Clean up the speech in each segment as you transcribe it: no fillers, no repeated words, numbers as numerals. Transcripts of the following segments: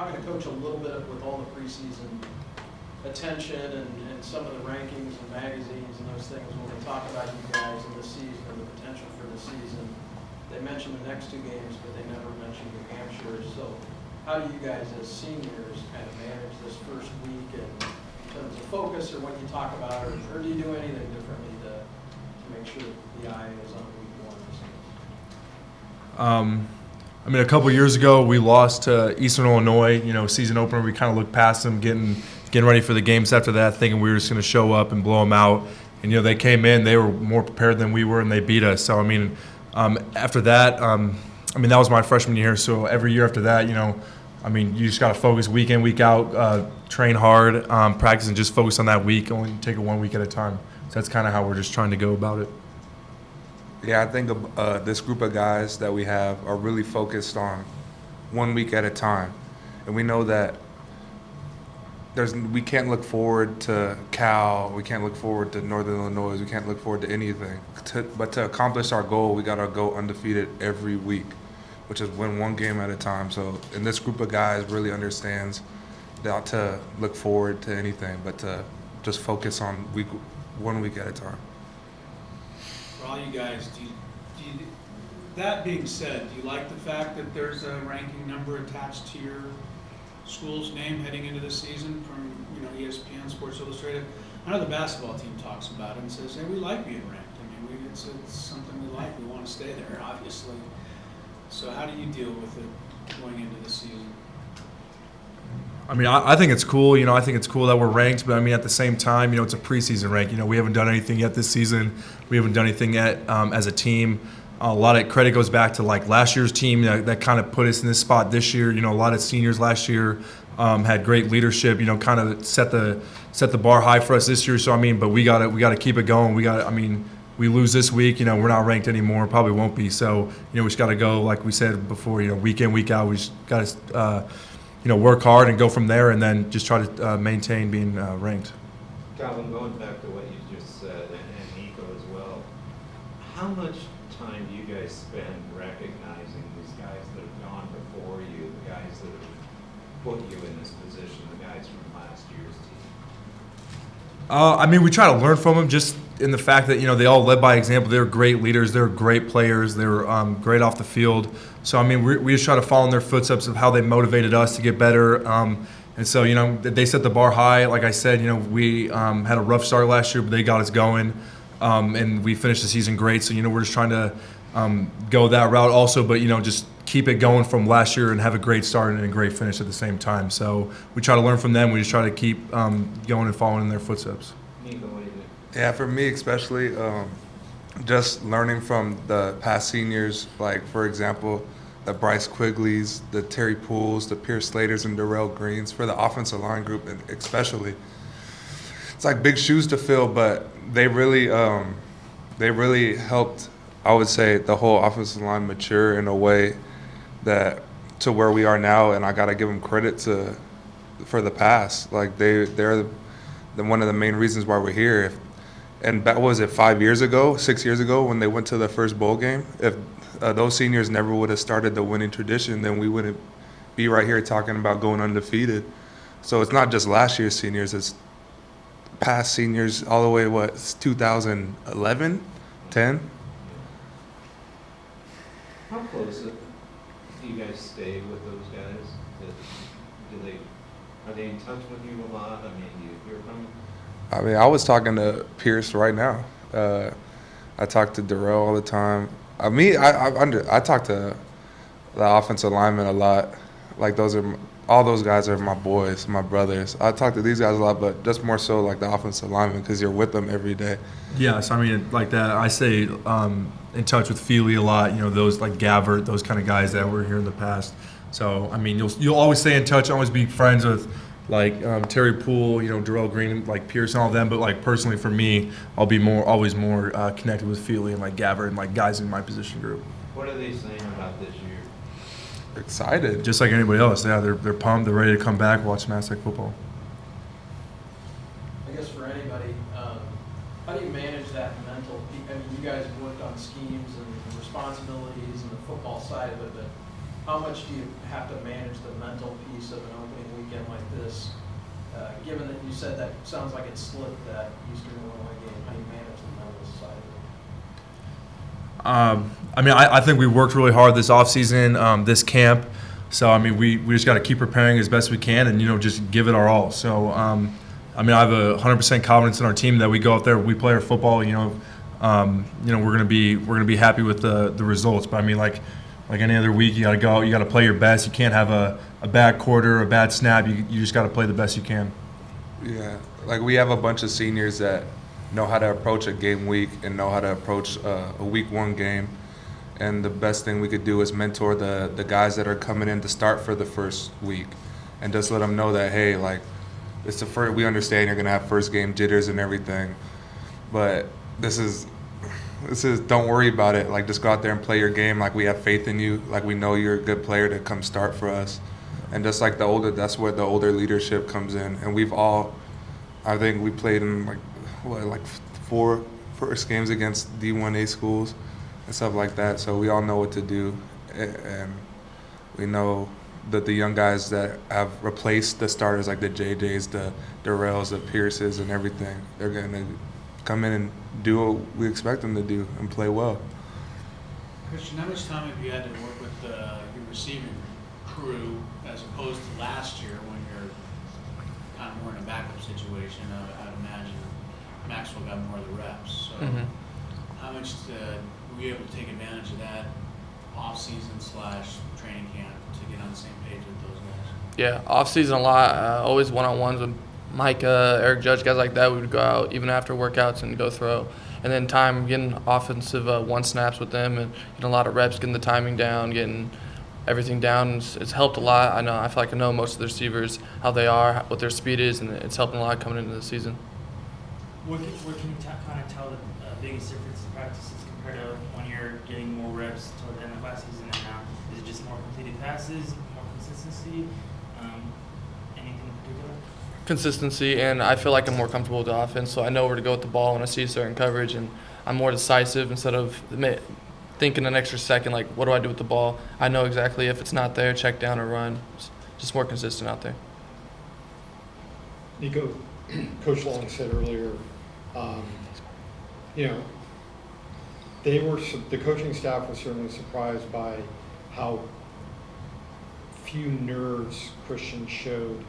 talking to Coach a little bit with all the preseason attention and some of the rankings and magazines and those things, when they talk about you guys and the season and the potential for the season, they mention the next 2 games, but they never mention New Hampshire. So how do you guys as seniors kind of manage this first week in terms of focus or what you talk about, or do you do anything differently to make sure the eye is on week 1? I mean, a couple years ago, we lost to Eastern Illinois, season opener. We kind of looked past them, getting ready for the games after that, thinking we were just going to show up and blow them out. And, they came in, they were more prepared than we were, and they beat us. So, I mean, after that, that was my freshman year. So every year after that, you just got to focus week in, week out, train hard, practice, and just focus on that week, only take it 1 week at a time. So that's kind of how we're just trying to go about it. Yeah, I think this group of guys that we have are really focused on 1 week at a time. And we know that we can't look forward to Cal, we can't look forward to Northern Illinois, we can't look forward to anything. But to accomplish our goal, we got to go undefeated every week, which is win 1 game at a time. So, and this group of guys really understands not to look forward to anything, but to just focus on 1 week at a time. For all you guys, that being said, do you like the fact that there's a ranking number attached to your school's name heading into the season from ESPN, Sports Illustrated? I know the basketball team talks about it and says, hey, we like being ranked. I mean, it's something we like. We want to stay there, obviously. So how do you deal with it going into the season? I mean, I think it's cool. I think it's cool that we're ranked, but I mean, at the same time, it's a preseason rank. We haven't done anything yet this season. We haven't done anything yet as a team. A lot of credit goes back to like last year's team that kind of put us in this spot this year. A lot of seniors last year had great leadership. Kind of set the bar high for us this year. So I mean, but we got to keep it going. We lose this week, we're not ranked anymore. Probably won't be. So we just got to go, like we said before. Week in, week out. We just got to work hard and go from there, and then just try to maintain being ranked. Calvin, going back to what you just said, and Nico as well, how much time do you guys spend recognizing these guys that have gone before you, the guys that have put you in this position, the guys from last year's team? We try to learn from them, just in the fact that they all led by example. They're great leaders. They're great players. They're great off the field. So we just try to follow in their footsteps of how they motivated us to get better. And so they set the bar high. Like I said, we had a rough start last year, but they got us going, and we finished the season great. So we're just trying to go that route also, but just keep it going from last year and have a great start and a great finish at the same time. So we try to learn from them. We just try to keep going and following in their footsteps. Nico, what do you think? Yeah, for me especially, just learning from the past seniors, like for example, the Bryce Quigleys, the Terry Pools, the Pierce Slaters, and Darrell Greens, for the offensive line group especially. It's like big shoes to fill, but they really helped, I would say, the whole offensive line mature in a way that to where we are now, and I got to give them credit for the past. Like they're one of the main reasons why we're here. And that was it 6 years ago when they went to the first bowl game. If those seniors never would have started the winning tradition, then we wouldn't be right here talking about going undefeated. So it's not just last year's seniors, it's past seniors all the way, 2011, 10? How close do you guys stay with those guys? Are they in touch with you a lot? I mean, do you hear from them? I was talking to Pierce right now. I talk to Darrell all the time. I talk to the offensive linemen a lot. Like all those guys are my boys, my brothers. I talk to these guys a lot, but just more so like the offensive linemen because you're with them every day. Yes, like that. I stay in touch with Feely a lot. Those like Gabbert, those kind of guys that were here in the past. So you'll always stay in touch, always be friends with like Terry Poole, Darrell Green, like Pierce and all of them. But like personally for me, I'll be always more connected with Feely and like Gabbert and like guys in my position group. What are they saying about this year? Excited. Just like anybody else. Yeah, they're pumped. They're ready to come back, watch some Aztec football. I guess for anybody, how do you manage that mental? You guys worked on schemes and responsibilities and the football side of it, but how much do you have to manage the mental piece of an opening weekend like this? Given that you said that sounds like it slipped that Eastern Illinois game, how do you manage the mental side of it? I mean, I think we worked really hard this offseason, this camp. So, I mean, we just got to keep preparing as best we can and, just give it our all. So, I mean, I have 100% confidence in our team that we go out there, we play our football, we're going to be happy with the results. But, I mean, like any other week, you got to go out, you got to play your best. You can't have a bad quarter, a bad snap. You just got to play the best you can. Yeah, like we have a bunch of seniors that know how to approach a game week and know how to approach a week one game. And the best thing we could do is mentor the guys that are coming in to start for the first week and just let them know that, hey, like, it's the first, we understand you're going to have first game jitters and everything, but this is don't worry about it. Like, just go out there and play your game. Like, we have faith in you. Like, we know you're a good player to come start for us. And just like that's where the older leadership comes in. And I think we played in like 4 first games against D1A schools and stuff like that. So we all know what to do, and we know that the young guys that have replaced the starters, like the JJs, the Durrells, the Pierces, and everything, they're going to come in and do what we expect them to do and play well. Christian, how much time have you had to work with your receiving crew as opposed to last year when you're kind of more in a backup situation? I'd imagine Maxwell got more of the reps. So how much were you able to take advantage of that off-season/training camp to get on the same page with those guys? Yeah, off-season a lot. Always one-on-ones with Micah, Eric Judge, guys like that. We would go out even after workouts and go throw. And then getting offensive one snaps with them and getting a lot of reps, getting the timing down, getting everything down. It's helped a lot. I feel like I know most of the receivers, how they are, what their speed is, and it's helping a lot coming into the season. What can you kind of tell the biggest difference in practices compared to when you're getting more reps toward the end of last season and now? Is it just more completed passes, more consistency? Anything in particular? Consistency, and I feel like I'm more comfortable with the offense, so I know where to go with the ball when I see certain coverage, and I'm more decisive instead of thinking an extra second, like, what do I do with the ball? I know exactly if it's not there, check down or run. Just more consistent out there. Nico, Coach Long said earlier, the coaching staff was certainly surprised by how few nerves Christian showed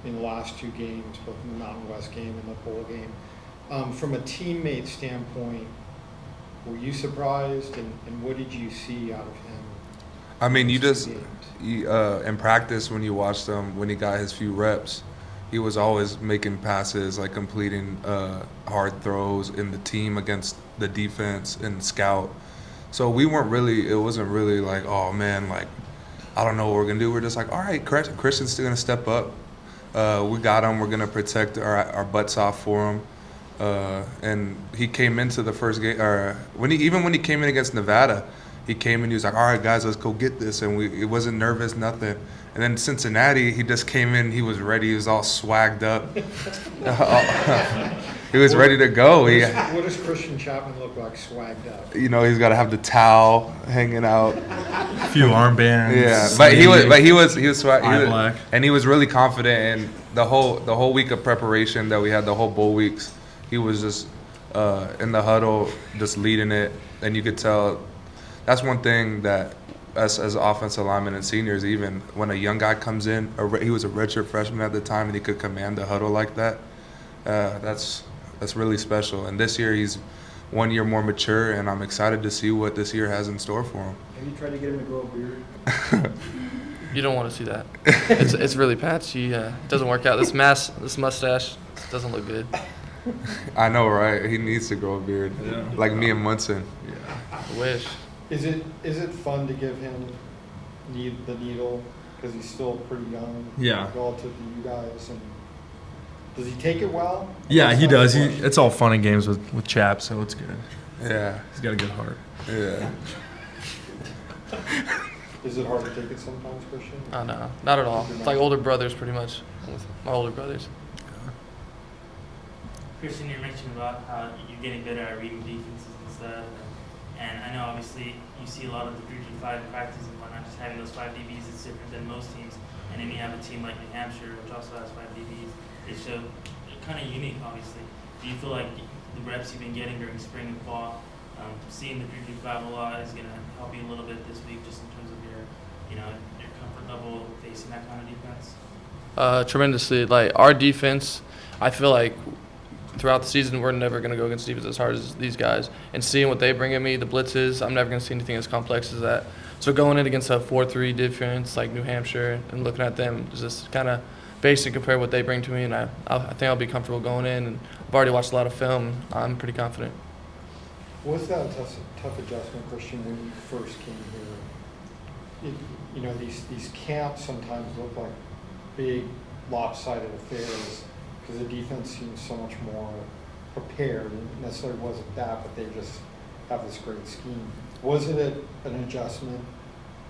in the last 2 games, both in the Mountain West game and the bowl game. From a teammate standpoint, were you surprised, and what did you see out of him? I mean, in in practice when you watched him, when he got his few reps, he was always making passes, like completing hard throws in the team against the defense and scout. So it wasn't really like, oh man, like, I don't know what we're going to do. We're just like, all right, Christian's still going to step up. We got him. We're going to protect our butts off for him. And he came into the first game, when he came in against Nevada, he came in, he was like, all right, guys, let's go get this. And it wasn't nervous, nothing. And then Cincinnati, he just came in, he was ready, he was all swagged up. He was ready to go. What does Christian Chapman look like swagged up? He's got to have the towel hanging out. A few armbands. Yeah, but he was swag, black. and he was really confident in the whole week of preparation that we had, the whole bowl weeks. He was just in the huddle, just leading it, and you could tell. That's one thing that us as offensive linemen and seniors, even when a young guy comes in, he was a redshirt freshman at the time, and he could command the huddle like that. That's really special. And this year he's 1 year more mature, and I'm excited to see what this year has in store for him. Have you tried to get him to grow a beard? You don't want to see that. It's really patchy. It doesn't work out. This mustache doesn't look good. I know, right? He needs to grow a beard, like me and Munson. I wish. Is it fun to give him the needle because he's still pretty young? Yeah. Relative to you guys, and does he take it well? Yeah, he does. It's all fun and games with Chap, so it's good. Yeah. He's got a good heart. Yeah. Is it hard to take it sometimes, Christian? Oh, no, not at all. It's like older brothers, pretty much. With my older brothers. Christian, you mentioned about how you're getting better at reading defenses and stuff, And I know obviously you see a lot of the 3-5 practices and whatnot, just having those 5 DBs is different than most teams. And then you have a team like New Hampshire, which also has 5 DBs. It's so kind of unique, obviously. Do you feel like the reps you've been getting during spring and fall, seeing the 3-5 a lot is going to help you a little bit this week, just in terms of your comfort level facing that kind of defense? Tremendously. Like, our defense, I feel like throughout the season, we're never going to go against defense as hard as these guys. And seeing what they bring at me, the blitzes, I'm never going to see anything as complex as that. So going in against a 4-3 defense like New Hampshire and looking at them is just kind of basic compared to what they bring to me. And I think I'll be comfortable going in. And I've already watched a lot of film. I'm pretty confident. Was that a tough adjustment, Christian, when you first came here? These camps sometimes look like big lopsided affairs because the defense seems so much more prepared. It necessarily wasn't that, but they just have this great scheme. Was it an adjustment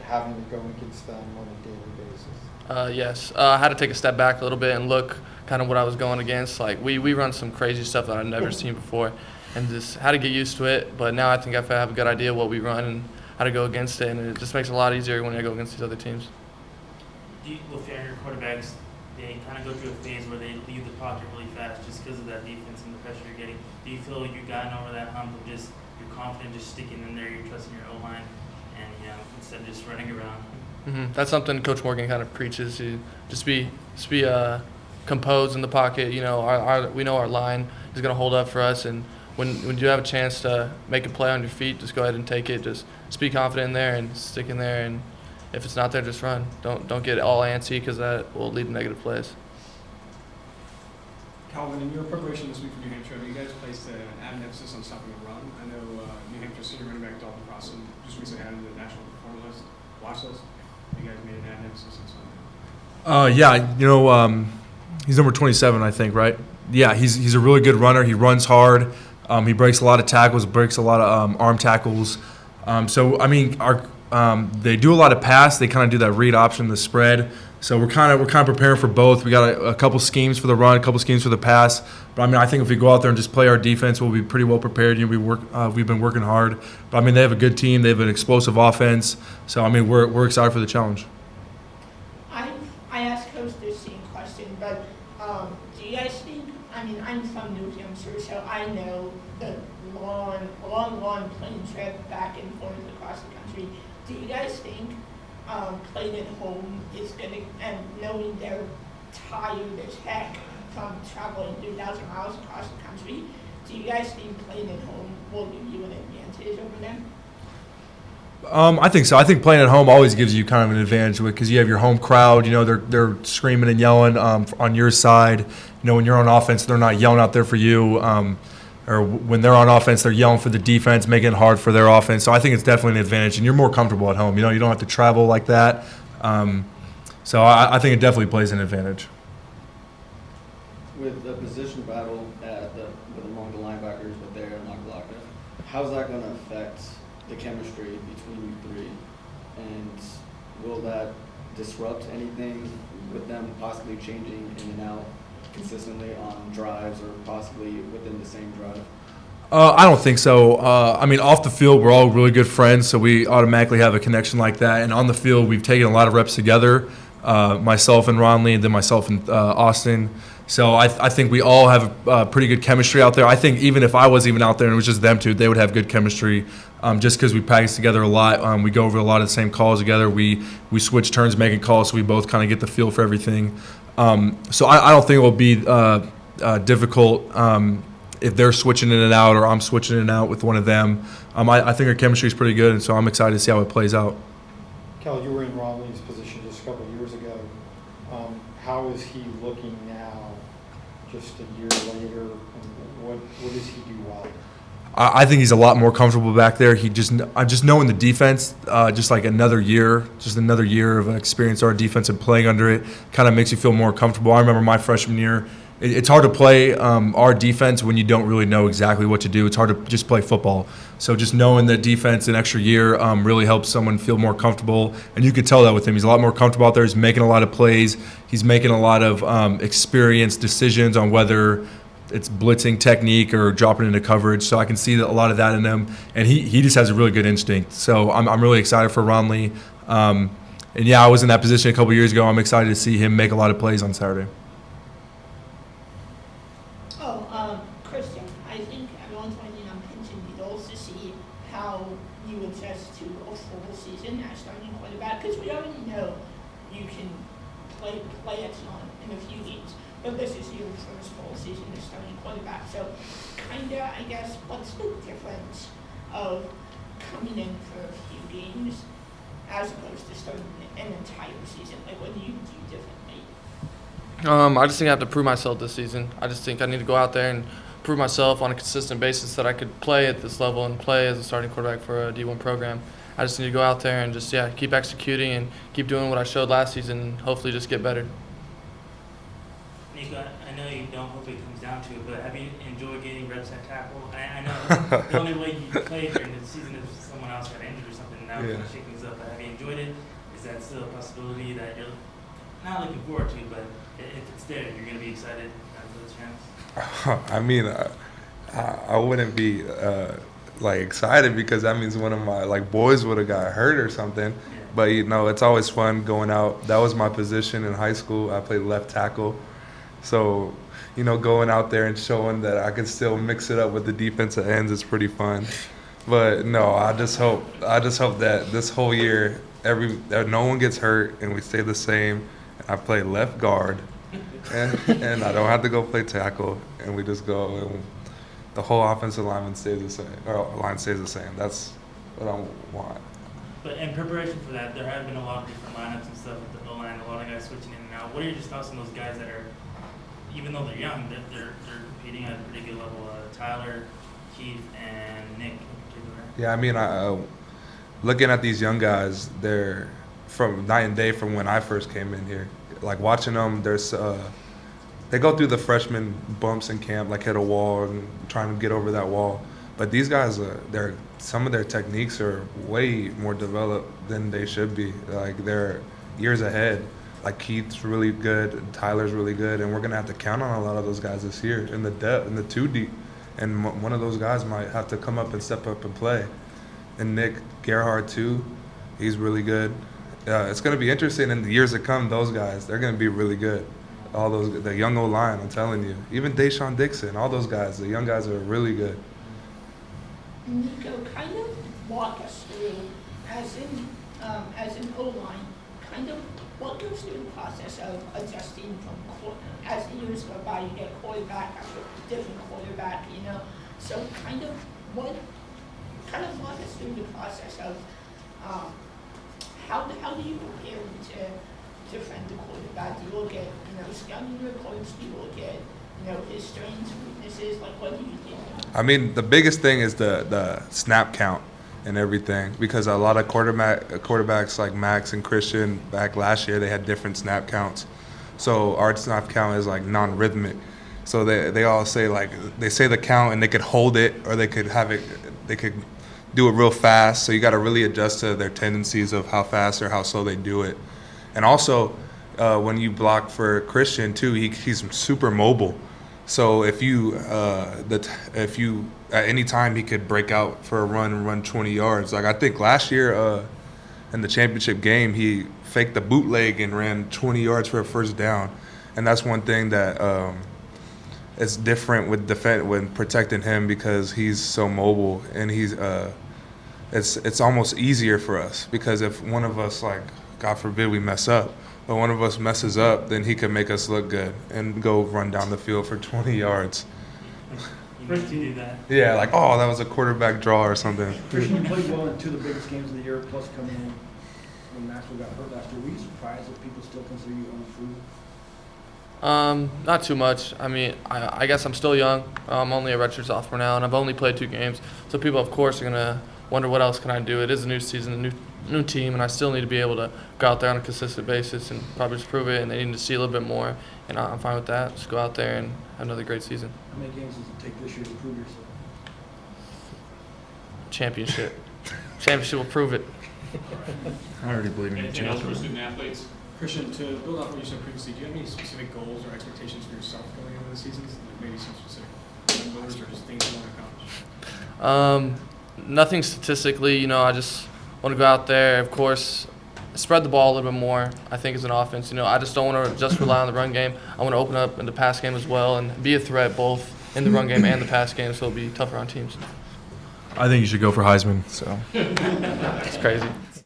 having to go against them on a daily basis? Yes. I had to take a step back a little bit and look kind of what I was going against. Like, we run some crazy stuff that I've never seen before and just had to get used to it. But now I think I have a good idea what we run and how to go against it, and it just makes it a lot easier when I go against these other teams. With your quarterbacks, they kind of go through a phase where they leave the pocket really fast just because of that defense and the pressure you're getting. Do you feel you've gotten over that hump of just you're confident just sticking in there, you're trusting your O-line, and instead of just running around? Mm-hmm. That's something Coach Morgan kind of preaches. To just be composed in the pocket. We know our line is going to hold up for us, and when you have a chance to make a play on your feet, just go ahead and take it. Just be confident in there and stick in there, and if it's not there, just run. Don't get all antsy because that will lead to negative plays. Calvin, in your preparation this week for New Hampshire, you guys placed an added emphasis on stopping the run. I know New Hampshire senior running back Dalton Crossan just recently added to the national performer list, watch list. You guys made an added emphasis on something. He's number 27, I think, right? Yeah, he's a really good runner. He runs hard. He breaks a lot of tackles, breaks a lot of arm tackles. They do a lot of pass. They kind of do that read option, the spread. So we're kind of preparing for both. We got a couple schemes for the run, a couple schemes for the pass. But I think if we go out there and just play our defense, we'll be pretty well prepared. We've been working hard. But they have a good team. They have an explosive offense. So we're excited for the challenge. I asked Coach the same question, but do you guys think? I'm from New Hampshire, so I know the long plane trip back and forth across the country. Do you guys think playing at home is going to, and knowing they're tired as heck from traveling 3,000 miles across the country, do you guys think playing at home will give you an advantage over them? I think so. I think playing at home always gives you kind of an advantage because you have your home crowd. They're screaming and yelling on your side. When you're on offense, they're not yelling out there for you. Or when they're on offense, they're yelling for the defense, making it hard for their offense. So I think it's definitely an advantage, and you're more comfortable at home. You don't have to travel like that. So I think it definitely plays an advantage. With the position battle among the linebackers with there and Lakalaka, how's that going to affect the chemistry between you three? And will that disrupt anything with them possibly changing in and out consistently on drives or possibly within the same drive? I don't think so. Off the field, we're all really good friends, so we automatically have a connection like that. And on the field, we've taken a lot of reps together, myself and Ron Lee, and then myself and Austin. So I think we all have pretty good chemistry out there. I think even if I was even out there and it was just them two, they would have good chemistry just because we practice together a lot. We go over a lot of the same calls together. We switch turns making calls, so we both kind of get the feel for everything. So I don't think it will be difficult if they're switching in and out or I'm switching in and out with one of them. I think our chemistry is pretty good, and so I'm excited to see how it plays out. Cal, you were in Ron Lee's position just a couple of years ago. How is he looking now, just a year later, and what does he do well? I think he's a lot more comfortable back there. I'm just knowing the defense, just like another year of experience our defense and playing under it kind of makes you feel more comfortable. I remember my freshman year, it's hard to play our defense when you don't really know exactly what to do. It's hard to just play football. So just knowing the defense an extra year really helps someone feel more comfortable. And you could tell that with him. He's a lot more comfortable out there. He's making a lot of plays. He's making a lot of experienced decisions on whether it's blitzing technique or dropping into coverage. So I can see a lot of that in him, and he just has a really good instinct. So I'm really excited for Ron Lee. And yeah, I was in that position a couple years ago. I'm excited to see him make a lot of plays on Saturday. Christian, I think everyone's waiting on pins and needles to see how you adjust to a full season as starting quarterback, because we already know you can play a ton in a few games, but this is your first full season as starting quarterback. So, kinda, I guess, what's the difference of coming in for a few games as opposed to starting an entire season? Like, what do you do differently? I just think I have to prove myself this season. I just think I need to go out there and prove myself on a consistent basis that I could play at this level and play as a starting quarterback for a D1 program. I just need to go out there and just, keep executing and keep doing what I showed last season and hopefully just get better. Nico, I know you don't hope it comes down to it, but have you enjoyed getting reps at tackle? I know the only way you play during the season is if someone else got injured or something, and now we're going to shake things up. But have you enjoyed it? Is that still a possibility that you're not looking forward to, but if it's there, you're going to be excited for this chance? I mean, I wouldn't be excited because that means one of my boys would have got hurt or something. Yeah. But it's always fun going out. That was my position in high school. I played left tackle, so going out there and showing that I could still mix it up with the defensive ends is pretty fun. But no, I just hope that this whole year that no one gets hurt and we stay the same. I play left guard, and I don't have to go play tackle, and we just go, and the whole offensive line stays the same. That's what I want. But in preparation for that, there have been a lot of different lineups and stuff with the O-line, a lot of guys switching in and out. What are your just thoughts on those guys that are, even though they're young, they're competing at a pretty good level? Tyler, Keith, and Nick in particular. Yeah, I mean, looking at these young guys, they're from night and day from when I first came in here. Like watching them, they go through the freshman bumps in camp, like hit a wall and trying to get over that wall. But these guys, some of their techniques are way more developed than they should be. Like they're years ahead. Like Keith's really good, Tyler's really good, and we're gonna have to count on a lot of those guys this year in the depth, in the 2 deep. And one of those guys might have to come up and step up and play. And Nick Gerhard too, he's really good. It's going to be interesting in the years to come. Those guys, they're going to be really good. All the young O-line, I'm telling you. Even Deshaun Dixon, all those guys, the young guys are really good. Nico, kind of walk us through, as an O-line, kind of what goes through the process of adjusting from as the years go by, you get quarterback after different quarterback, So kind of walk us through the process of how do you prepare to defend the quarterback? Do you look at, scouting reports? Do you look at, his strengths, weaknesses? Like, what do you think? I mean, the biggest thing is the snap count and everything, because a lot of quarterbacks like Max and Christian back last year, they had different snap counts. So our snap count is non-rhythmic. So they all say they say the count and they could hold it, or they could do it real fast. So you got to really adjust to their tendencies of how fast or how slow they do it. And also, when you block for Christian too, he's super mobile. So if you at any time he could break out for a run and run 20 yards. Like I think last year in the championship game, he faked the bootleg and ran 20 yards for a first down. And that's one thing that it's different when protecting him, because he's so mobile, and it's almost easier for us, because if one of us, God forbid we mess up, but one of us messes up, then he can make us look good and go run down the field for 20 yards. You need to do that. Yeah, that was a quarterback draw or something. Christian, you played well in 2 of the biggest games of the year, plus coming in when Maxwell got hurt last year. Were you surprised that people still consider you unproven? Not too much. I mean, I guess I'm still young. I'm only a redshirt sophomore now, and I've only played 2 games. So people, of course, are going to wonder what else can I do. It is a new season, a new team, and I still need to be able to go out there on a consistent basis and probably just prove it, and they need to see a little bit more. And I'm fine with that. Just go out there and have another great season. How many games does it take this year to prove yourself? Championship. Championship will prove it. I already believe in Anything else for student athletes? Christian, to build off what you said previously, do you have any specific goals or expectations for yourself going into the season? Like maybe some specific numbers or just things you want to accomplish? Nothing statistically, I just want to go out there, of course, spread the ball a little bit more, I think, as an offense. I just don't want to just rely on the run game. I want to open up in the pass game as well and be a threat both in the run game and the pass game, so it'll be tougher on teams. I think you should go for Heisman. So. It's crazy.